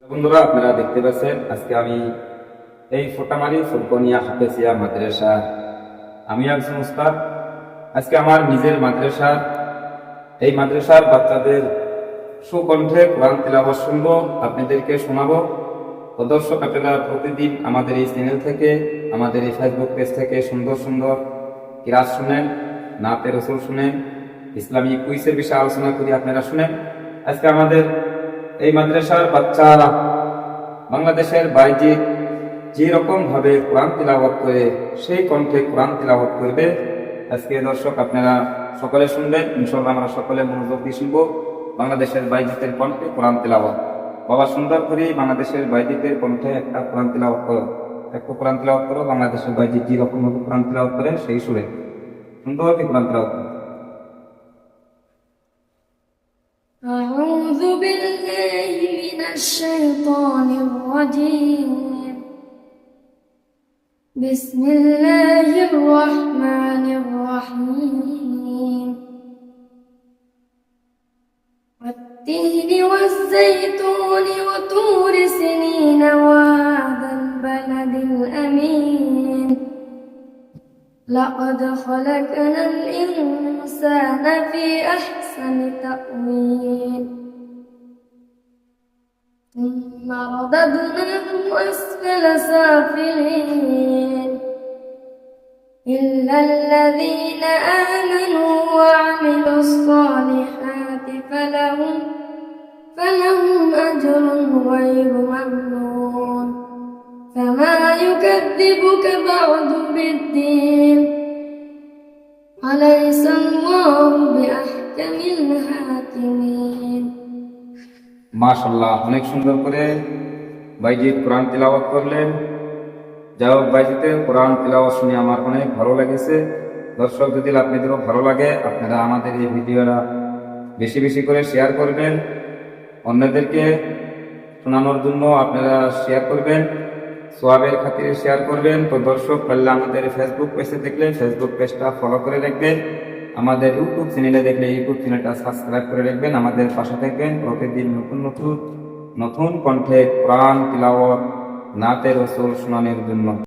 বন্ধুরা, আপনারা দেখতে পাচ্ছেন আজকে আমি এই ফোটামারি ফুলকনিয়া হাফেজিয়া মাদ্রাসা আমি একজন উস্তাদ। আজকে আমার নিজের মাদ্রাসা, এই মাদ্রাসার বাচ্চাদের সুকণ্ঠে কোরআন তিলাওয়াত শুনবো, আপনাদেরকে শোনাবো। তো দর্শক, আপনারা প্রতিদিন আমাদের এই চ্যানেল থেকে, আমাদের এই ফেসবুক পেজ থেকে সুন্দর সুন্দর কিরাত শুনেন, নাতে রসুল শুনেন, ইসলামী কুইজের বিষয়ে আলোচনা করি, আপনারা শুনেন। আজকে আমাদের এই মাদ্রাসার বাচ্চারা বাংলাদেশের বাইরে যে রকম ভাবে কোরআন তিলাওয়াত করে সেই কণ্ঠে কোরআন তিলাওয়াত করবে। আজকে দর্শক আপনারা সকলে শুনবেন, ইনশাআল্লাহ আমরা সকলে মনোযোগ দিয়ে শুনবো। বাংলাদেশের বাইজিতের কণ্ঠে কোরআন তিলাওয়াত। বাবা, সুন্দর করে বাংলাদেশের বাইজিতের কণ্ঠে একটা কোরআন তিলাওয়াত করো, একটা কোরআন তিলাওয়াত করো। বাংলাদেশের বাইজি যে রকম ভাবে কোরআন তিলাওয়াত করে সেই সুরে সুন্দর করে কোরআন তিলাওয়াত করো। أعوذ بالله من الشيطان الرجيم. بسم الله الرحمن الرحيم. والتين والزيتون وطور سنين وهذا البلد الأمين. لقد خلقنا الإنسان في أحسن تقويم ثم رددناه أسفل سافلين إلا الذين آمنوا وعملوا الصالحات فلهم أجر غير ممنون. فما يكذبك بعد بالدين أليس الله بأحكم الحاكمين. মাশাআল্লাহ, অনেক সুন্দর করে বাইজিৎ কোরআন তিলাওয়াত করলেন। যাই হোক, বাইজিতের কোরআন তিলাওয়াত শুনে আমার অনেক ভালো লেগেছে। দর্শক, যদি আপনাদেরও ভালো লাগে, আপনারা আমাদের এই ভিডিওটা বেশি বেশি করে শেয়ার করবেন, অন্যদেরকে শোনানোর জন্য আপনারা শেয়ার করবেন, সোয়াবের খাতিরে শেয়ার করবেন। তো দর্শক, পারলে আমাদের ফেসবুক পেজে দেখলে ফেসবুক পেজটা ফলো করে রাখবেন, আমাদের ইউটিউব চ্যানেলে দেখলে ইউটিউব চ্যানেলটা সাবস্ক্রাইব করে রাখবেন, আমাদের পাশে থাকবেন। প্রতিদিন নতুন নতুন নতুন কণ্ঠে কোরআন তিলাওয়াত, নাতে রসুল শোনানোর জন্য।